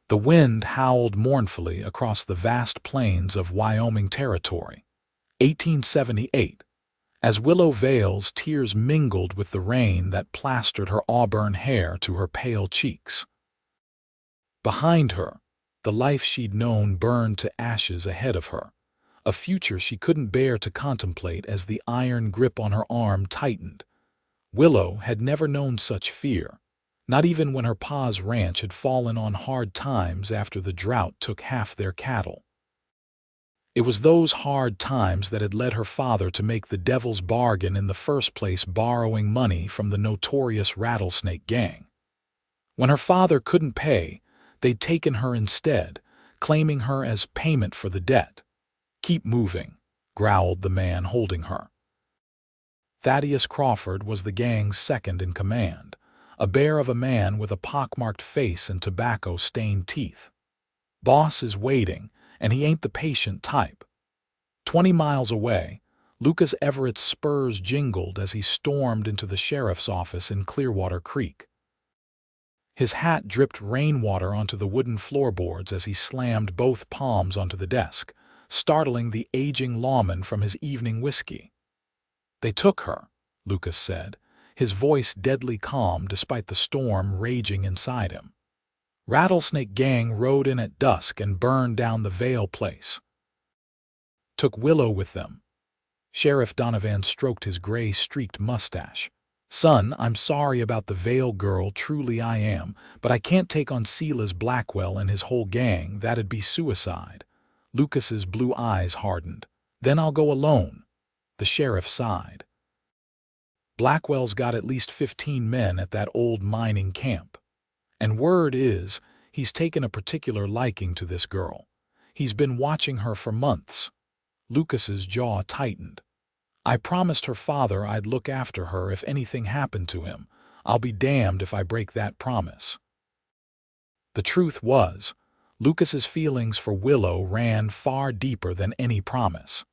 The wind howled mournfully across the vast plains of Wyoming Territory. 1878. As Willow Vale's tears mingled with the rain that plastered her auburn hair to her pale cheeks. Behind her, the life she'd known burned to ashes ahead of her, a future she couldn't bear to contemplate as the iron grip on her arm tightened. Willow had never known such fear, not even when her pa's ranch had fallen on hard times after the drought took half their cattle. It was those hard times that had led her father to make the devil's bargain in the first place, borrowing money from the notorious Rattlesnake Gang. When her father couldn't pay, they'd taken her instead, claiming her as payment for the debt. "Keep moving," growled the man holding her. Thaddeus Crawford was the gang's second in command, a bear of a man with a pockmarked face and tobacco-stained teeth. "Boss is waiting, and he ain't the patient type." 20 miles away, Lucas Everett's spurs jingled as he stormed into the sheriff's office in Clearwater Creek. His hat dripped rainwater onto the wooden floorboards as he slammed both palms onto the desk, startling the aging lawman from his evening whiskey. "They took her," Lucas said, his voice deadly calm despite the storm raging inside him. "Rattlesnake Gang rode in at dusk and burned down the Vale place. Took Willow with them." Sheriff Donovan stroked his gray-streaked mustache. "Son, I'm sorry about the Vale girl, truly I am, but I can't take on Silas Blackwell and his whole gang. That'd be suicide." Lucas's blue eyes hardened. "Then I'll go alone." The sheriff sighed. "Blackwell's got at least 15 men at that old mining camp. And word is, he's taken a particular liking to this girl. He's been watching her for months." Lucas's jaw tightened. "I promised her father I'd look after her if anything happened to him. I'll be damned if I break that promise." The truth was, Lucas's feelings for Willow ran far deeper than any promise.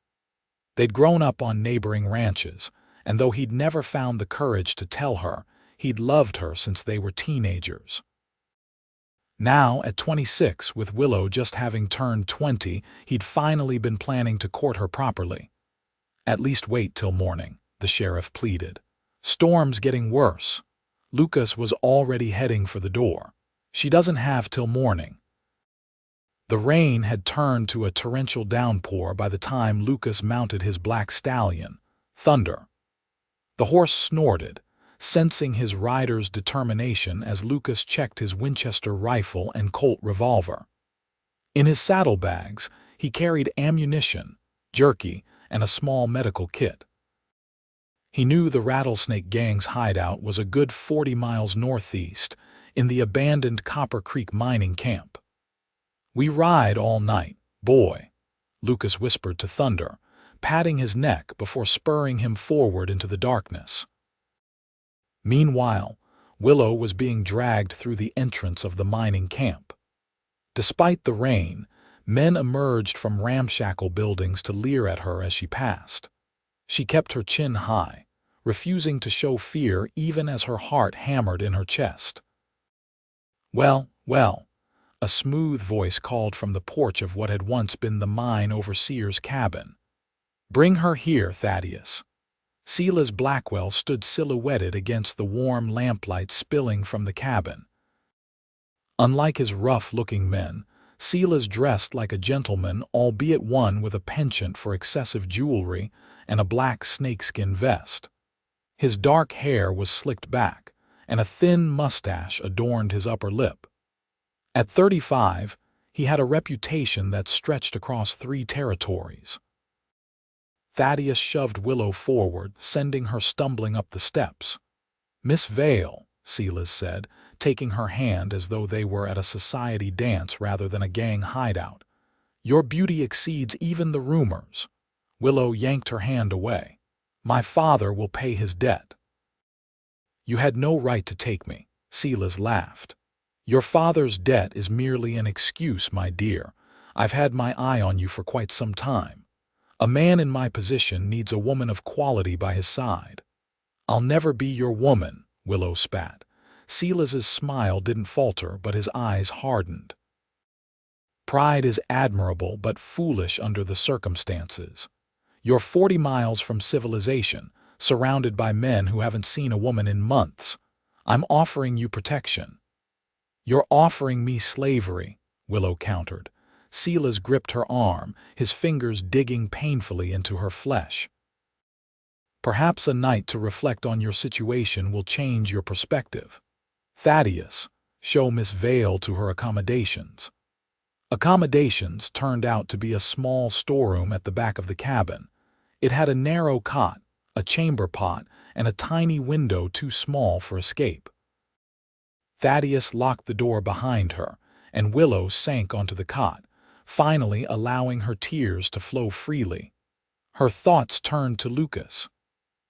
They'd grown up on neighboring ranches, and though he'd never found the courage to tell her, he'd loved her since they were teenagers. Now, at 26, with Willow just having turned 20, he'd finally been planning to court her properly. "At least wait till morning," the sheriff pleaded. "Storm's getting worse." Lucas was already heading for the door. "She doesn't have till morning." The rain had turned to a torrential downpour by the time Lucas mounted his black stallion, Thunder. The horse snorted, sensing his rider's determination as Lucas checked his Winchester rifle and Colt revolver. In his saddlebags, he carried ammunition, jerky, and a small medical kit. He knew the Rattlesnake Gang's hideout was a good 40 miles northeast, in the abandoned Copper Creek mining camp. "We ride all night, boy," Lucas whispered to Thunder, patting his neck before spurring him forward into the darkness. Meanwhile, Willow was being dragged through the entrance of the mining camp. Despite the rain, men emerged from ramshackle buildings to leer at her as she passed. She kept her chin high, refusing to show fear even as her heart hammered in her chest. "Well, well," a smooth voice called from the porch of what had once been the mine overseer's cabin. "Bring her here, Thaddeus." Silas Blackwell stood silhouetted against the warm lamplight spilling from the cabin. Unlike his rough-looking men, Silas dressed like a gentleman, albeit one with a penchant for excessive jewelry and a black snakeskin vest. His dark hair was slicked back, and a thin mustache adorned his upper lip. At 35, he had a reputation that stretched across 3 territories. Thaddeus shoved Willow forward, sending her stumbling up the steps. "Miss Vale," Silas said, taking her hand as though they were at a society dance rather than a gang hideout. "Your beauty exceeds even the rumors." Willow yanked her hand away. "My father will pay his debt." "You had no right to take me," Silas laughed. "Your father's debt is merely an excuse, my dear. I've had my eye on you for quite some time. A man in my position needs a woman of quality by his side." "I'll never be your woman," Willow spat. Silas's smile didn't falter, but his eyes hardened. Pride is admirable but foolish under the circumstances. You're 40 miles from civilization, surrounded by men who haven't seen a woman in months. I'm offering you protection." "You're offering me slavery," Willow countered. Silas gripped her arm, his fingers digging painfully into her flesh. "Perhaps a night to reflect on your situation will change your perspective. Thaddeus, show Miss Vale to her accommodations." Accommodations turned out to be a small storeroom at the back of the cabin. It had a narrow cot, a chamber pot, and a tiny window too small for escape. Thaddeus locked the door behind her, and Willow sank onto the cot, finally allowing her tears to flow freely. Her thoughts turned to Lucas.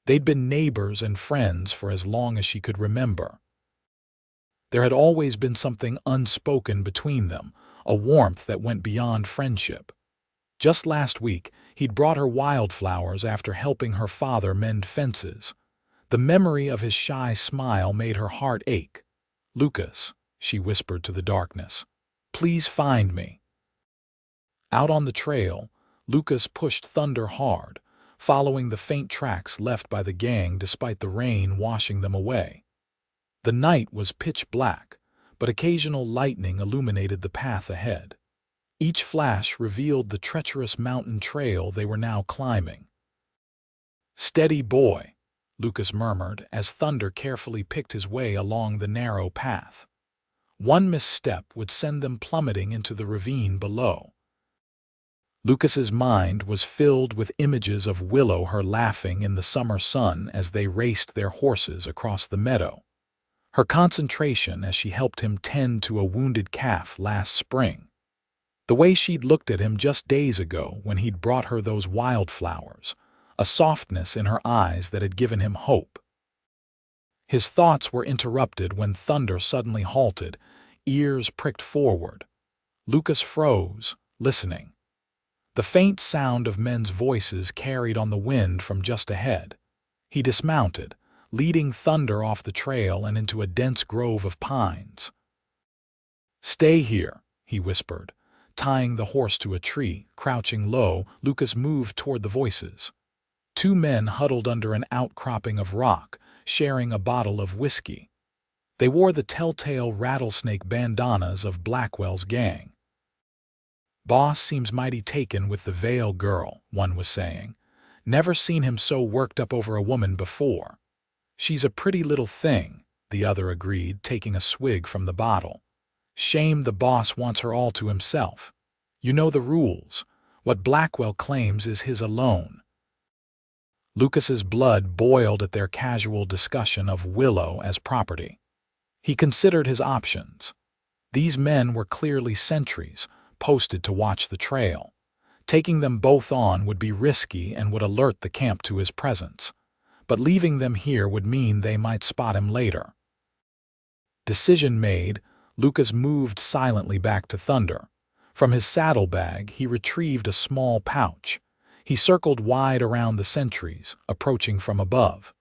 They'd been neighbors and friends for as long as she could remember. There had always been something unspoken between them, a warmth that went beyond friendship. Just last week, he'd brought her wildflowers after helping her father mend fences. The memory of his shy smile made her heart ache. "Lucas," she whispered to the darkness, "please find me." Out on the trail, Lucas pushed Thunder hard, following the faint tracks left by the gang despite the rain washing them away. The night was pitch black, but occasional lightning illuminated the path ahead. Each flash revealed the treacherous mountain trail they were now climbing. "Steady, boy," Lucas murmured as Thunder carefully picked his way along the narrow path. One misstep would send them plummeting into the ravine below. Lucas's mind was filled with images of Willow her laughing in the summer sun as they raced their horses across the meadow. Her concentration as she helped him tend to a wounded calf last spring. The way she'd looked at him just days ago when he'd brought her those wildflowers, a softness in her eyes that had given him hope. His thoughts were interrupted when Thunder suddenly halted, ears pricked forward. Lucas froze, listening. The faint sound of men's voices carried on the wind from just ahead. He dismounted, leading Thunder off the trail and into a dense grove of pines. "Stay here," he whispered. Tying the horse to a tree, crouching low, Lucas moved toward the voices. Two men huddled under an outcropping of rock, sharing a bottle of whiskey. They wore the telltale rattlesnake bandanas of Blackwell's gang. "Boss seems mighty taken with the Vale girl," one was saying. "Never seen him so worked up over a woman before." "She's a pretty little thing," the other agreed, taking a swig from the bottle. "Shame the boss wants her all to himself. You know the rules. What Blackwell claims is his alone." Lucas's blood boiled at their casual discussion of Willow as property. He considered his options. These men were clearly sentries, posted to watch the trail. Taking them both on would be risky and would alert the camp to his presence. But leaving them here would mean they might spot him later. Decision made, Lucas moved silently back to Thunder. From his saddlebag, he retrieved a small pouch. He circled wide around the sentries, approaching from above.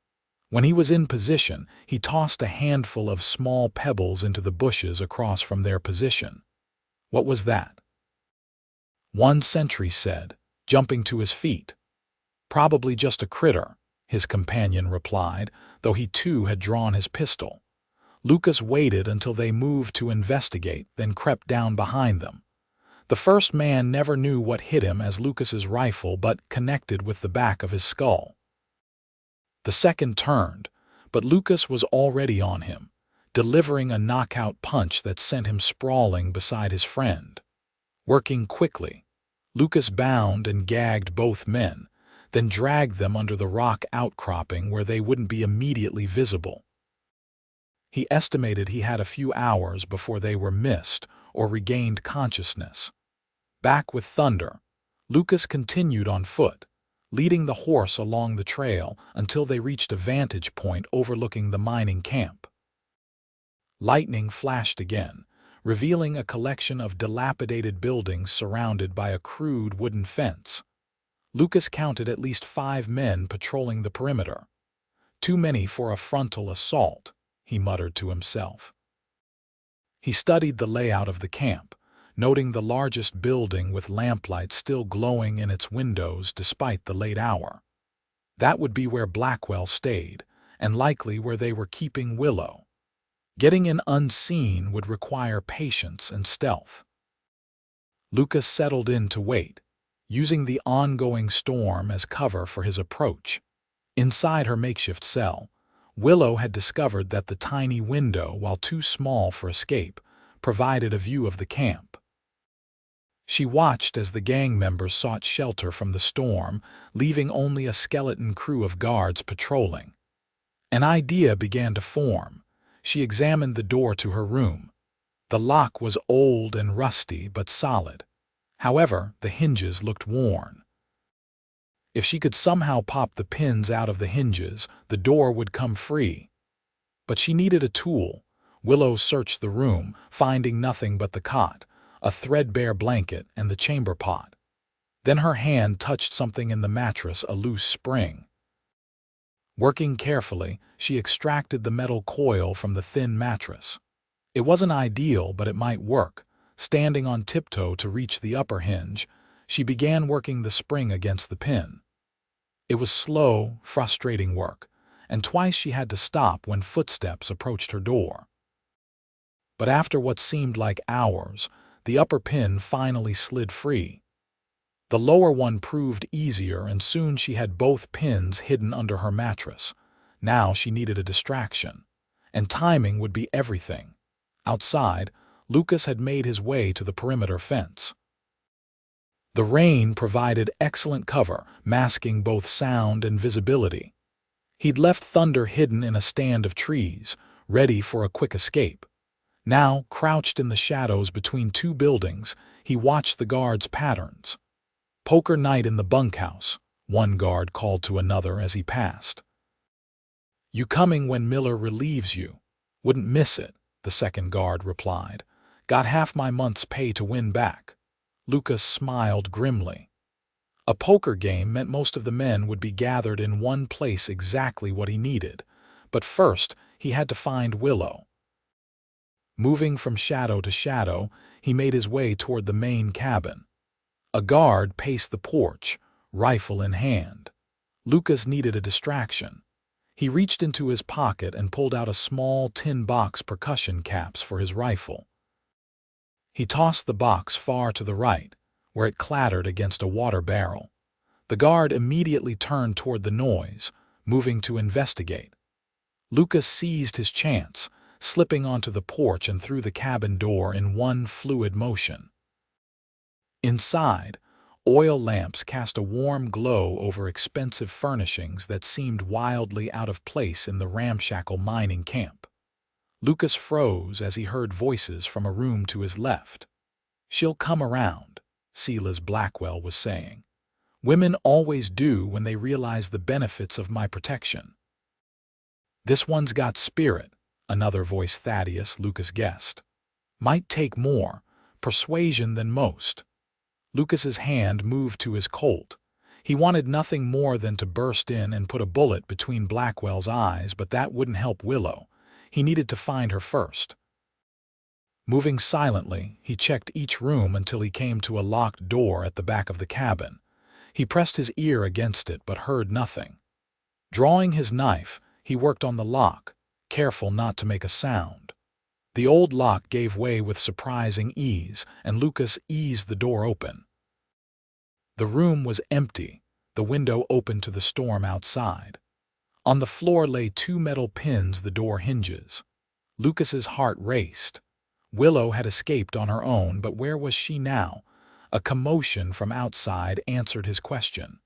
When he was in position, he tossed a handful of small pebbles into the bushes across from their position. "What was that?" one sentry said, jumping to his feet. "Probably just a critter," his companion replied, though he too had drawn his pistol. Lucas waited until they moved to investigate, then crept down behind them. The first man never knew what hit him as Lucas's rifle but connected with the back of his skull. The second turned, but Lucas was already on him, delivering a knockout punch that sent him sprawling beside his friend. Working quickly, Lucas bound and gagged both men, then dragged them under the rock outcropping where they wouldn't be immediately visible. He estimated he had a few hours before they were missed or regained consciousness. Back with Thunder, Lucas continued on foot, leading the horse along the trail until they reached a vantage point overlooking the mining camp. Lightning flashed again, revealing a collection of dilapidated buildings surrounded by a crude wooden fence. Lucas counted at least 5 men patrolling the perimeter. "Too many for a frontal assault," he muttered to himself. He studied the layout of the camp. noting the largest building with lamplight still glowing in its windows despite the late hour. That would be where Blackwell stayed, and likely where they were keeping Willow. Getting in unseen would require patience and stealth. Lucas settled in to wait, using the ongoing storm as cover for his approach. Inside her makeshift cell, Willow had discovered that the tiny window, while too small for escape, provided a view of the camp. She watched as the gang members sought shelter from the storm, leaving only a skeleton crew of guards patrolling. An idea began to form. She examined the door to her room. The lock was old and rusty but solid. However, the hinges looked worn. If she could somehow pop the pins out of the hinges, the door would come free. But she needed a tool. Willow searched the room, finding nothing but the cot, a threadbare blanket, and the chamber pot. Then her hand touched something in the mattress, a loose spring. Working carefully, she extracted the metal coil from the thin mattress. It wasn't ideal, but it might work. Standing on tiptoe to reach the upper hinge, she began working the spring against the pin. It was slow, frustrating work, and twice she had to stop when footsteps approached her door. But after what seemed like hours, the upper pin finally slid free. The lower one proved easier, and soon she had both pins hidden under her mattress. Now she needed a distraction, and timing would be everything. Outside, Lucas had made his way to the perimeter fence. The rain provided excellent cover, masking both sound and visibility. He'd left Thunder hidden in a stand of trees, ready for a quick escape. Now, crouched in the shadows between two buildings, he watched the guards' patterns. "Poker night in the bunkhouse," one guard called to another as he passed. "You coming when Miller relieves you? Wouldn't miss it," the second guard replied. "Got half my month's pay to win back." Lucas smiled grimly. A poker game meant most of the men would be gathered in one place, exactly what he needed. But first, he had to find Willow. Moving from shadow to shadow, he made his way toward the main cabin. A guard paced the porch, rifle in hand. Lucas needed a distraction. He reached into his pocket and pulled out a small tin box percussion caps for his rifle. He tossed the box far to the right, where it clattered against a water barrel. The guard immediately turned toward the noise, moving to investigate. Lucas seized his chance, slipping onto the porch and through the cabin door in one fluid motion. Inside, oil lamps cast a warm glow over expensive furnishings that seemed wildly out of place in the ramshackle mining camp. Lucas froze as he heard voices from a room to his left. "She'll come around," Silas Blackwell was saying. "Women always do when they realize the benefits of my protection." "This one's got spirit," another voice, Thaddeus, Lucas guessed. "Might take more persuasion than most." Lucas's hand moved to his Colt. He wanted nothing more than to burst in and put a bullet between Blackwell's eyes, but that wouldn't help Willow. He needed to find her first. Moving silently, he checked each room until he came to a locked door at the back of the cabin. He pressed his ear against it but heard nothing. Drawing his knife, he worked on the lock, careful not to make a sound. The old lock gave way with surprising ease, and Lucas eased the door open. The room was empty, the window open to the storm outside. On the floor lay two metal pins, the door hinges. Lucas's heart raced. Willow had escaped on her own, but where was she now? A commotion from outside answered his question.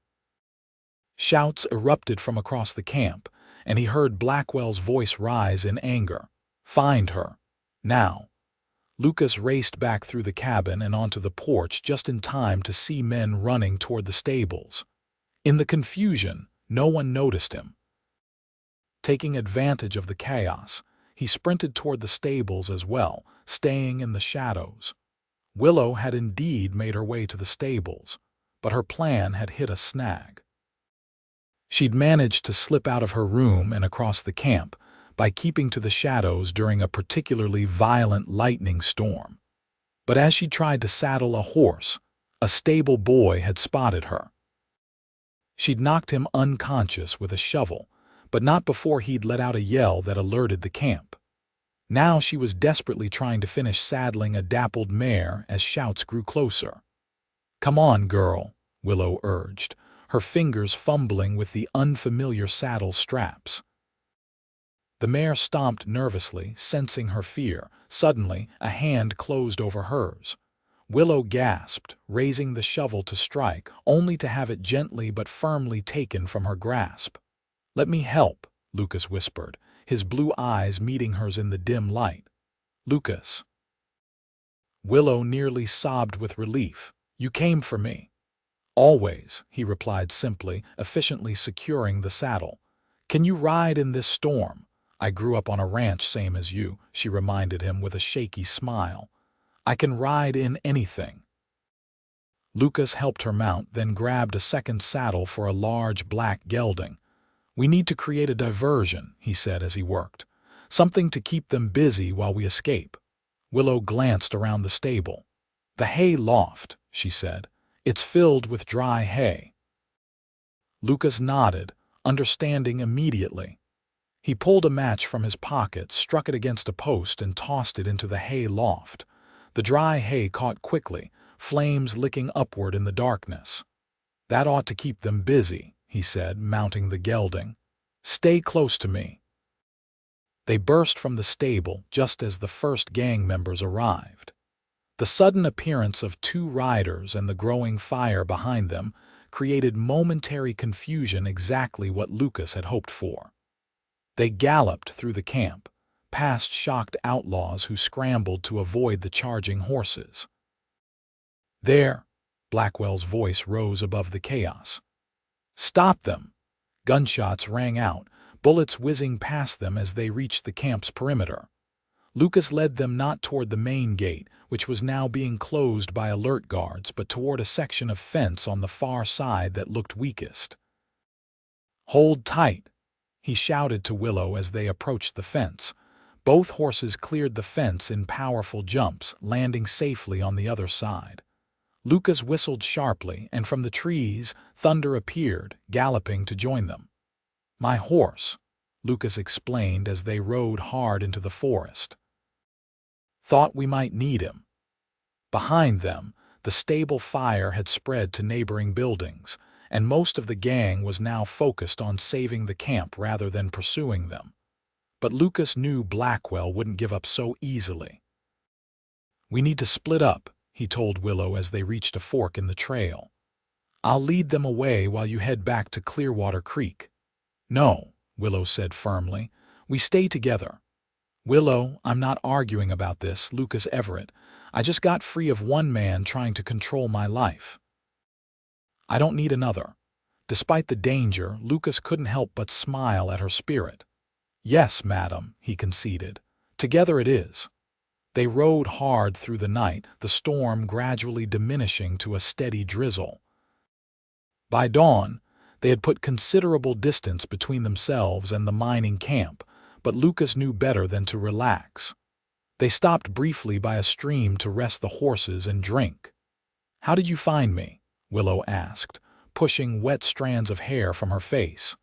Shouts erupted from across the camp, and he heard Blackwell's voice rise in anger. "Find her. Now." Lucas raced back through the cabin and onto the porch just in time to see men running toward the stables. In the confusion, no one noticed him. Taking advantage of the chaos, he sprinted toward the stables as well, staying in the shadows. Willow had indeed made her way to the stables, but her plan had hit a snag. She'd managed to slip out of her room and across the camp by keeping to the shadows during a particularly violent lightning storm. But as she tried to saddle a horse, a stable boy had spotted her. She'd knocked him unconscious with a shovel, but not before he'd let out a yell that alerted the camp. Now she was desperately trying to finish saddling a dappled mare as shouts grew closer. "Come on, girl," Willow urged, her fingers fumbling with the unfamiliar saddle straps. The mare stomped nervously, sensing her fear. Suddenly, a hand closed over hers. Willow gasped, raising the shovel to strike, only to have it gently but firmly taken from her grasp. "Let me help," Lucas whispered, his blue eyes meeting hers in the dim light. "Lucas." Willow nearly sobbed with relief. "You came for me." "Always," he replied simply, efficiently securing the saddle. "Can you ride in this storm?" "I grew up on a ranch same as you," she reminded him with a shaky smile. "I can ride in anything." Lucas helped her mount, then grabbed a second saddle for a large black gelding. "We need to create a diversion," he said as he worked. "Something to keep them busy while we escape." Willow glanced around the stable. "The hay loft," she said. "It's filled with dry hay." Lucas nodded, understanding immediately. He pulled a match from his pocket, struck it against a post, and tossed it into the hay loft. The dry hay caught quickly, flames licking upward in the darkness. "That ought to keep them busy," he said, mounting the gelding. "Stay close to me." They burst from the stable just as the first gang members arrived. The sudden appearance of two riders and the growing fire behind them created momentary confusion, exactly what Lucas had hoped for. They galloped through the camp, past shocked outlaws who scrambled to avoid the charging horses. "There!" Blackwell's voice rose above the chaos. "Stop them!" Gunshots rang out, bullets whizzing past them as they reached the camp's perimeter. Lucas led them not toward the main gate, which was now being closed by alert guards, but toward a section of fence on the far side that looked weakest. "Hold tight!" he shouted to Willow as they approached the fence. Both horses cleared the fence in powerful jumps, landing safely on the other side. Lucas whistled sharply, and from the trees, Thunder appeared, galloping to join them. "My horse," Lucas explained as they rode hard into the forest. "Thought we might need him." Behind them, the stable fire had spread to neighboring buildings, and most of the gang was now focused on saving the camp rather than pursuing them. But Lucas knew Blackwell wouldn't give up so easily. "We need to split up," he told Willow as they reached a fork in the trail. "I'll lead them away while you head back to Clearwater Creek." "No," Willow said firmly. "We stay together." "Willow, I'm not arguing about this, Lucas Everett. I just got free of one man trying to control my life. I don't need another." Despite the danger, Lucas couldn't help but smile at her spirit. "Yes, madam," he conceded. "Together it is." They rode hard through the night, the storm gradually diminishing to a steady drizzle. By dawn, they had put considerable distance between themselves and the mining camp, but Lucas knew better than to relax. They stopped briefly by a stream to rest the horses and drink. "How did you find me?" Willow asked, pushing wet strands of hair from her face.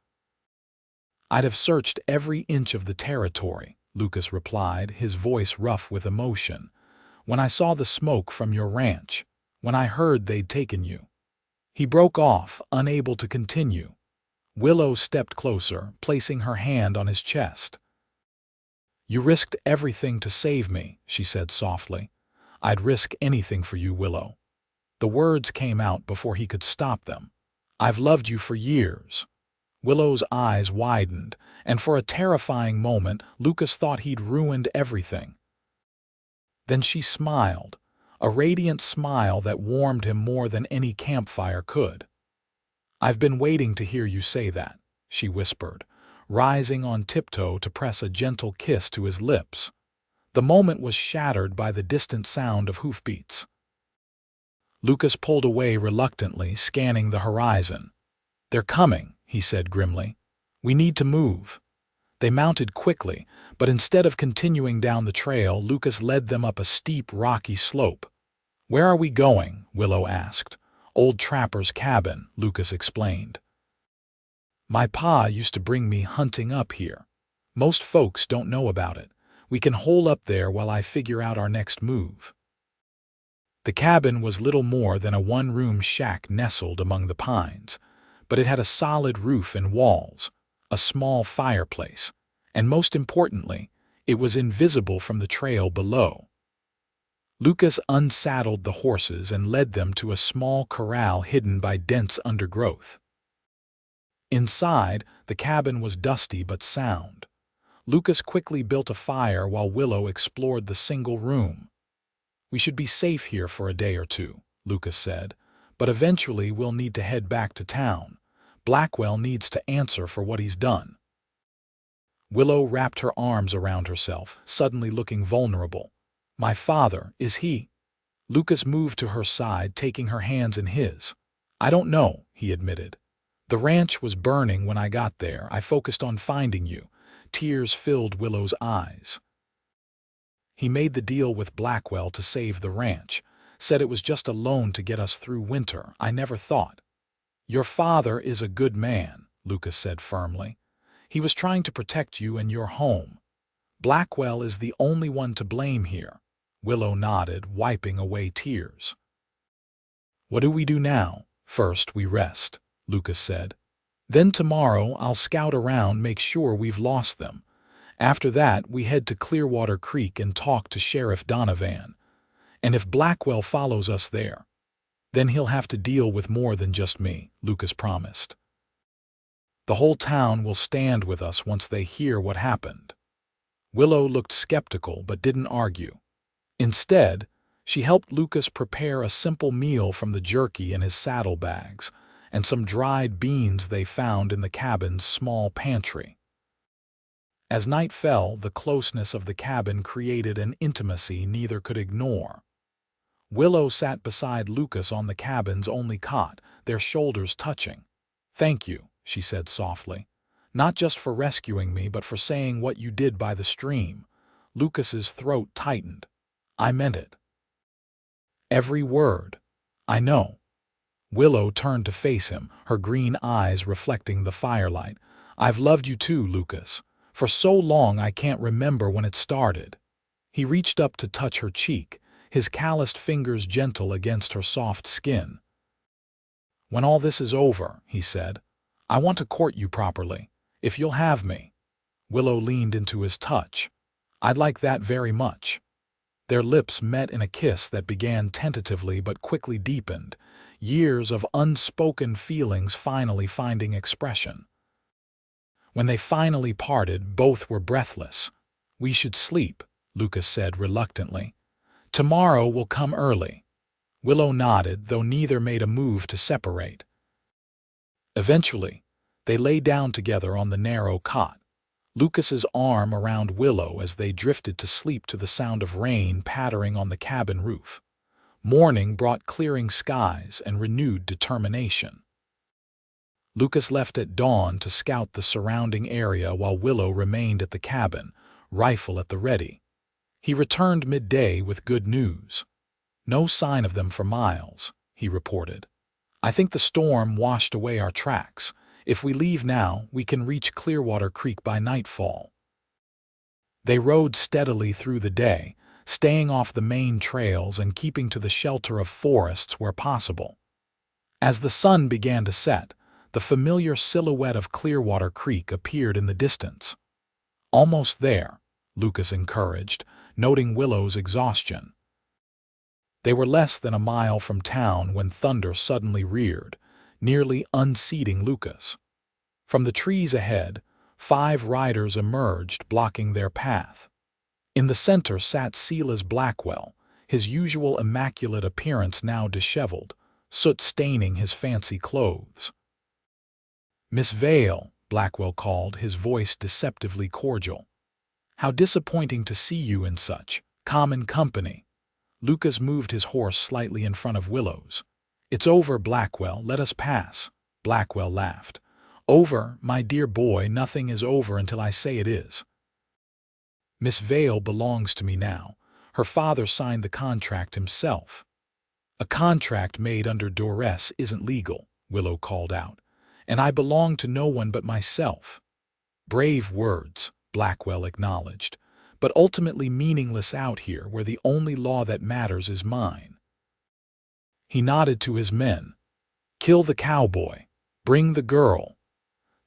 "I'd have searched every inch of the territory," Lucas replied, his voice rough with emotion. "When I saw the smoke from your ranch, when I heard they'd taken you." He broke off, unable to continue. Willow stepped closer, placing her hand on his chest. "You risked everything to save me," she said softly. "I'd risk anything for you, Willow." The words came out before he could stop them. "I've loved you for years." Willow's eyes widened, and for a terrifying moment, Lucas thought he'd ruined everything. Then she smiled, a radiant smile that warmed him more than any campfire could. "I've been waiting to hear you say that," she whispered, rising on tiptoe to press a gentle kiss to his lips. The moment was shattered by the distant sound of hoofbeats. Lucas pulled away reluctantly, scanning the horizon. "They're coming," he said grimly. "We need to move." They mounted quickly, but instead of continuing down the trail, Lucas led them up a steep, rocky slope. "Where are we going?" Willow asked. "Old Trapper's cabin," Lucas explained. "My pa used to bring me hunting up here. Most folks don't know about it. We can hole up there while I figure out our next move." The cabin was little more than a one-room shack nestled among the pines, but it had a solid roof and walls, a small fireplace, and most importantly, it was invisible from the trail below. Lucas unsaddled the horses and led them to a small corral hidden by dense undergrowth. Inside, the cabin was dusty but sound. Lucas quickly built a fire while Willow explored the single room. "We should be safe here for a day or two," Lucas said, "but eventually we'll need to head back to town. Blackwell needs to answer for what he's done." Willow wrapped her arms around herself, suddenly looking vulnerable. "My father, is he?" Lucas moved to her side, taking her hands in his. "I don't know," he admitted. "The ranch was burning when I got there. I focused on finding you." Tears filled Willow's eyes. "He made the deal with Blackwell to save the ranch. Said it was just a loan to get us through winter. I never thought." "Your father is a good man," Lucas said firmly. "He was trying to protect you and your home. Blackwell is the only one to blame here." Willow nodded, wiping away tears. "What do we do now?" "First, we rest," Lucas said. "Then tomorrow I'll scout around, make sure we've lost them. After that, we head to Clearwater Creek and talk to Sheriff Donovan. And if Blackwell follows us there, then he'll have to deal with more than just me," Lucas promised. "The whole town will stand with us once they hear what happened." Willow looked skeptical but didn't argue. Instead, she helped Lucas prepare a simple meal from the jerky in his saddlebags and some dried beans they found in the cabin's small pantry. As night fell, the closeness of the cabin created an intimacy neither could ignore. Willow sat beside Lucas on the cabin's only cot, their shoulders touching. "Thank you," she said softly. "Not just for rescuing me, but for saying what you did by the stream." Lucas's throat tightened. "I meant it. Every word. I know." Willow turned to face him, her green eyes reflecting the firelight. "I've loved you too, Lucas. For so long I can't remember when it started." He reached up to touch her cheek, his calloused fingers gentle against her soft skin. "When all this is over," he said, "I want to court you properly, if you'll have me." Willow leaned into his touch. "I'd like that very much." Their lips met in a kiss that began tentatively but quickly deepened, years of unspoken feelings finally finding expression. When they finally parted, both were breathless. "We should sleep," Lucas said reluctantly. "Tomorrow we'll come early." Willow nodded, though neither made a move to separate. Eventually, they lay down together on the narrow cot, Lucas's arm around Willow as they drifted to sleep to the sound of rain pattering on the cabin roof. Morning brought clearing skies and renewed determination. Lucas left at dawn to scout the surrounding area while Willow remained at the cabin, rifle at the ready. He returned midday with good news. "No sign of them for miles," he reported. "I think the storm washed away our tracks. If we leave now, we can reach Clearwater Creek by nightfall." They rode steadily through the day, staying off the main trails and keeping to the shelter of forests where possible. As the sun began to set, the familiar silhouette of Clearwater Creek appeared in the distance. "Almost there," Lucas encouraged, noting Willow's exhaustion. They were less than a mile from town when thunder suddenly reared, nearly unseating Lucas. From the trees ahead, 5 riders emerged, blocking their path. In the center sat Silas Blackwell, his usual immaculate appearance now disheveled, soot staining his fancy clothes. "Miss Vale," Blackwell called, his voice deceptively cordial. "How disappointing to see you in such common company." Lucas moved his horse slightly in front of Willow's. "It's over, Blackwell. Let us pass." Blackwell laughed. "Over, my dear boy, nothing is over until I say it is. Miss Vale belongs to me now. Her father signed the contract himself." "A contract made under duress isn't legal," Willow called out, "and I belong to no one but myself." "Brave words," Blackwell acknowledged, "but ultimately meaningless out here where the only law that matters is mine." He nodded to his men. "Kill the cowboy. Bring the girl."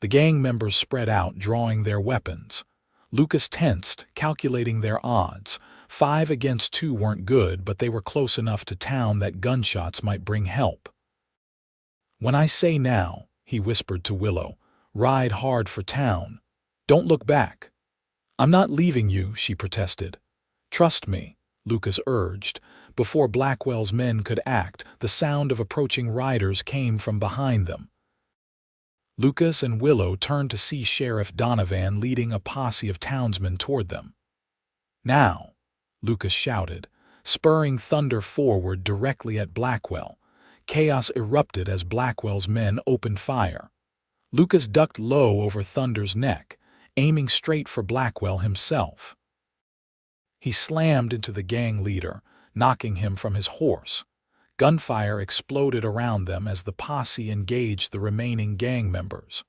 The gang members spread out, drawing their weapons. Lucas tensed, calculating their odds. 5 against 2 weren't good, but they were close enough to town that gunshots might bring help. "When I say now," he whispered to Willow, "ride hard for town. Don't look back." "I'm not leaving you," she protested. "Trust me," Lucas urged. Before Blackwell's men could act, the sound of approaching riders came from behind them. Lucas and Willow turned to see Sheriff Donovan leading a posse of townsmen toward them. "Now," Lucas shouted, spurring Thunder forward directly at Blackwell. Chaos erupted as Blackwell's men opened fire. Lucas ducked low over Thunder's neck, aiming straight for Blackwell himself. He slammed into the gang leader, knocking him from his horse. Gunfire exploded around them as the posse engaged the remaining gang members.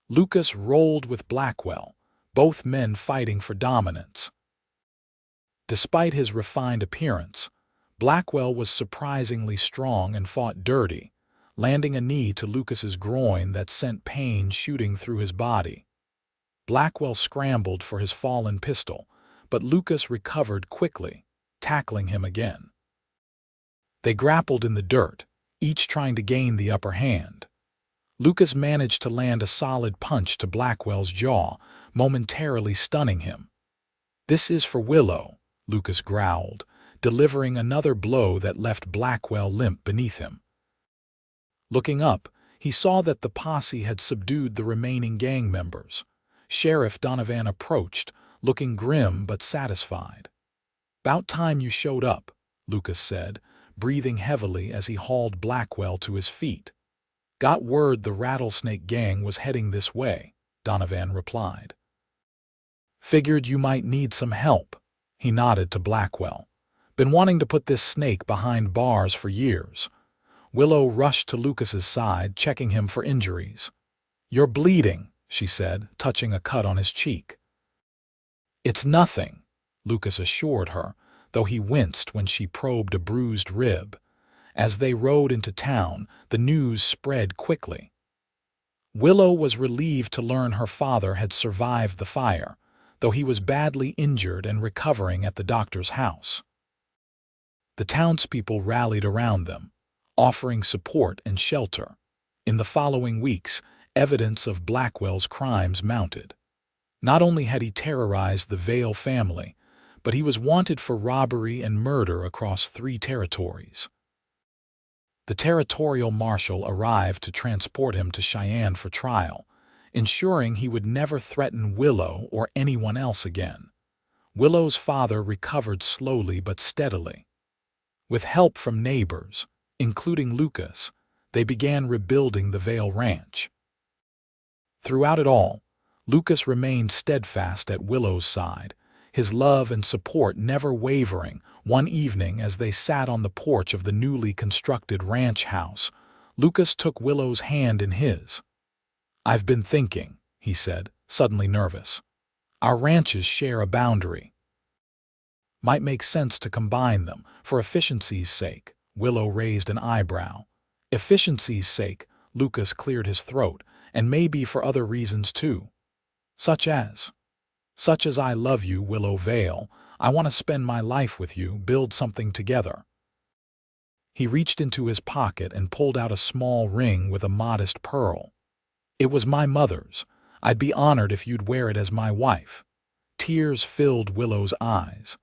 Lucas rolled with Blackwell, both men fighting for dominance. Despite his refined appearance, Blackwell was surprisingly strong and fought dirty, landing a knee to Lucas's groin that sent pain shooting through his body. Blackwell scrambled for his fallen pistol, but Lucas recovered quickly, tackling him again. They grappled in the dirt, each trying to gain the upper hand. Lucas managed to land a solid punch to Blackwell's jaw, momentarily stunning him. "This is for Willow," Lucas growled, delivering another blow that left Blackwell limp beneath him. Looking up, he saw that the posse had subdued the remaining gang members. Sheriff Donovan approached, looking grim but satisfied. "'Bout time you showed up," Lucas said, breathing heavily as he hauled Blackwell to his feet. "Got word the Rattlesnake Gang was heading this way," Donovan replied. "Figured you might need some help," he nodded to Blackwell. "Been wanting to put this snake behind bars for years." Willow rushed to Lucas's side, checking him for injuries. "You're bleeding," she said, touching a cut on his cheek. "It's nothing," Lucas assured her, though he winced when she probed a bruised rib. As they rode into town, the news spread quickly. Willow was relieved to learn her father had survived the fire, though he was badly injured and recovering at the doctor's house. The townspeople rallied around them, offering support and shelter. In the following weeks, evidence of Blackwell's crimes mounted. Not only had he terrorized the Vale family, but he was wanted for robbery and murder across 3 territories. The territorial marshal arrived to transport him to Cheyenne for trial, ensuring he would never threaten Willow or anyone else again. Willow's father recovered slowly but steadily. With help from neighbors, including Lucas, they began rebuilding the Vale Ranch. Throughout it all, Lucas remained steadfast at Willow's side, his love and support never wavering. One evening, as they sat on the porch of the newly constructed ranch house, Lucas took Willow's hand in his. "I've been thinking," he said, suddenly nervous. "Our ranches share a boundary. Might make sense to combine them, for efficiency's sake." Willow raised an eyebrow. "Efficiency's sake," Lucas cleared his throat, "and maybe for other reasons too. Such as I love you, Willow Vale. I want to spend my life with you, build something together." He reached into his pocket and pulled out a small ring with a modest pearl. "It was my mother's. I'd be honored if you'd wear it as my wife." Tears filled Willow's eyes.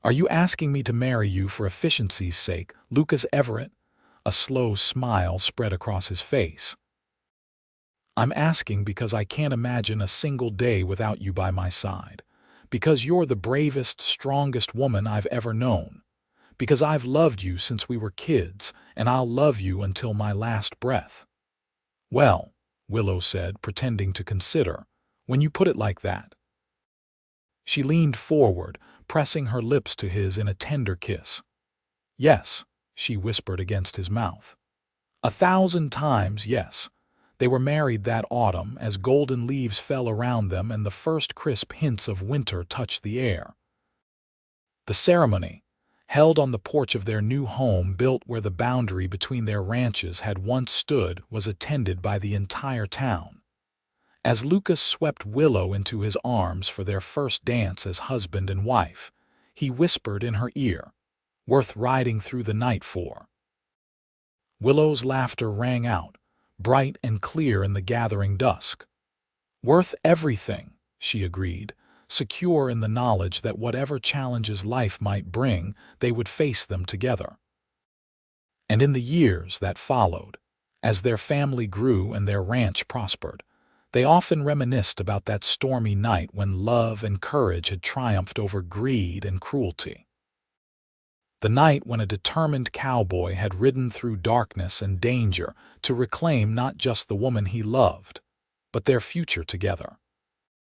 "Are you asking me to marry you for efficiency's sake, Lucas Everett?" A slow smile spread across his face. "I'm asking because I can't imagine a single day without you by my side. Because you're the bravest, strongest woman I've ever known. Because I've loved you since we were kids, and I'll love you until my last breath." "Well," Willow said, pretending to consider, "when you put it like that." She leaned forward, pressing her lips to his in a tender kiss. "Yes," she whispered against his mouth. 1,000 times, yes. They were married that autumn as golden leaves fell around them and the first crisp hints of winter touched the air. The ceremony, held on the porch of their new home built where the boundary between their ranches had once stood, was attended by the entire town. As Lucas swept Willow into his arms for their first dance as husband and wife, he whispered in her ear, "Worth riding through the night for." Willow's laughter rang out, bright and clear in the gathering dusk. "Worth everything," she agreed, secure in the knowledge that whatever challenges life might bring, they would face them together. And in the years that followed, as their family grew and their ranch prospered, they often reminisced about that stormy night when love and courage had triumphed over greed and cruelty. The night when a determined cowboy had ridden through darkness and danger to reclaim not just the woman he loved, but their future together.